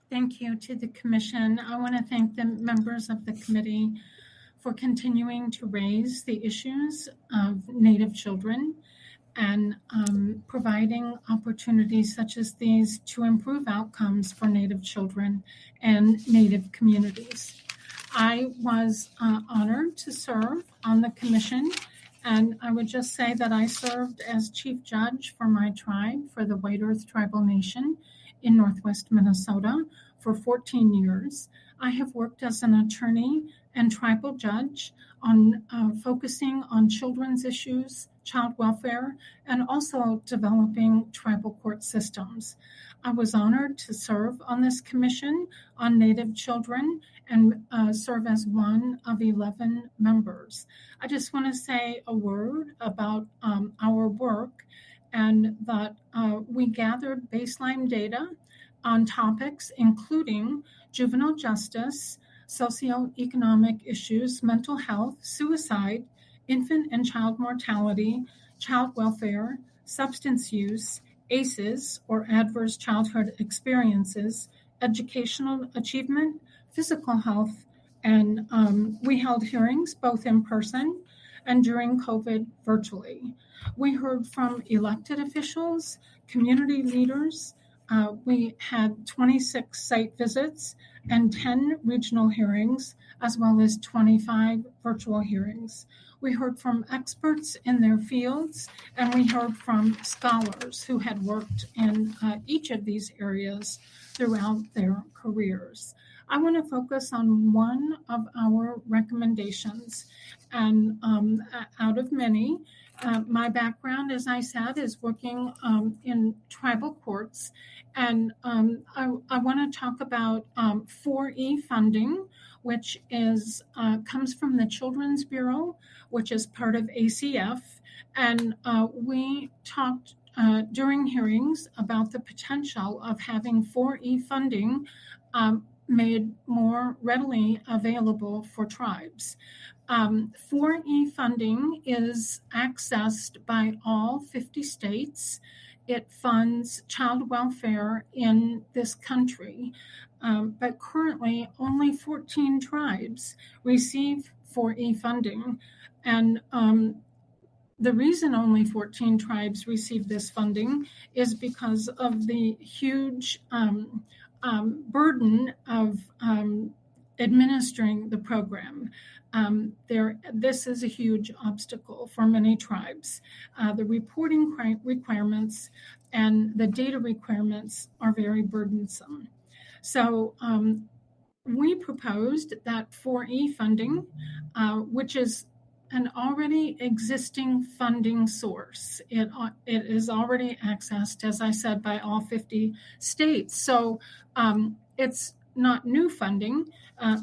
Thank you to the Commission. I want to thank the members of the committee for continuing to raise the issues of Native children and providing opportunities such as these to improve outcomes for Native children and Native communities. I was honored to serve on the commission, and I would just say that I served as chief judge for my tribe, for the White Earth Tribal Nation in Northwest Minnesota for 14 years. I have worked as an attorney and tribal judge on focusing on children's issues, child welfare, and also developing tribal court systems. I was honored to serve on this commission on Native children and serve as one of 11 members. I just want to say a word about our work, and that we gathered baseline data on topics including juvenile justice, socioeconomic issues, mental health, suicide, infant and child mortality, child welfare, substance use, ACEs, or adverse childhood experiences, educational achievement, physical health, and we held hearings both in person and during COVID virtually. We heard from elected officials, community leaders. We had 26 site visits and 10 regional hearings, as well as 25 virtual hearings. We heard from experts in their fields, and we heard from scholars who had worked in each of these areas throughout their careers. I want to focus on one of our recommendations, and out of many, my background, as I said, is working in tribal courts, and I want to talk about 4E funding, which is comes from the Children's Bureau, which is part of ACF, and we talked during hearings about the potential of having 4E funding made more readily available for tribes. 4E funding is accessed by all 50 states. It funds child welfare in this country, but currently only 14 tribes receive 4E funding. And the reason only 14 tribes receive this funding is because of the huge burden of administering the program. This is a huge obstacle for many tribes. The reporting requirements and the data requirements are very burdensome. So we proposed that 4E funding, which is an already existing funding source. It is already accessed, as I said, by all 50 states. So it's not new funding.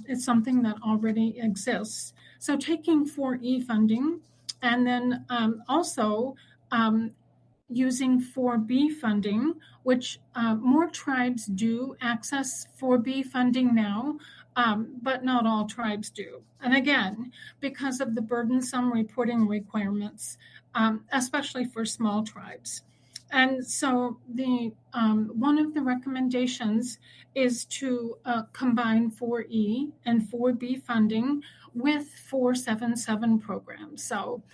It's something that already exists. So taking 4E funding and then also using 4B funding, which more tribes do access 4B funding now, but not all tribes do. And again, because of the burdensome reporting requirements, especially for small tribes. And so the one of the recommendations is to combine 4E and 4B funding with 477 programs. So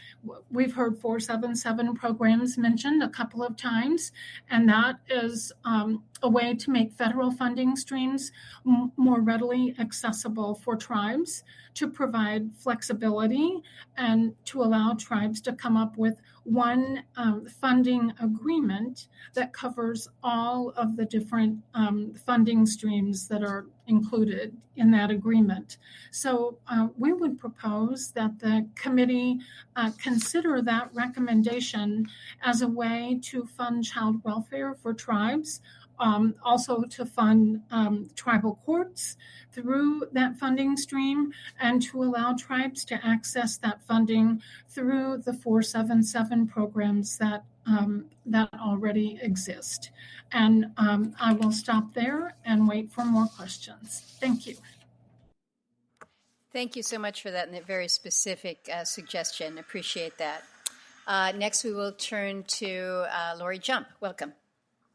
we've heard 477 programs mentioned a couple of times, and that is a way to make federal funding streams more readily accessible for tribes, to provide flexibility and to allow tribes to come up with one funding agreement that covers all of the different funding streams that are included in that agreement. So we would propose that the committee consider that recommendation as a way to fund child welfare for tribes, also to fund tribal courts through that funding stream, and to allow tribes to access that funding through the 477 programs that already exist. And I will stop there and wait for more questions. Thank you. Thank you so much for that and that very specific suggestion. Appreciate that. Next, we will turn to Lori Jump. Welcome.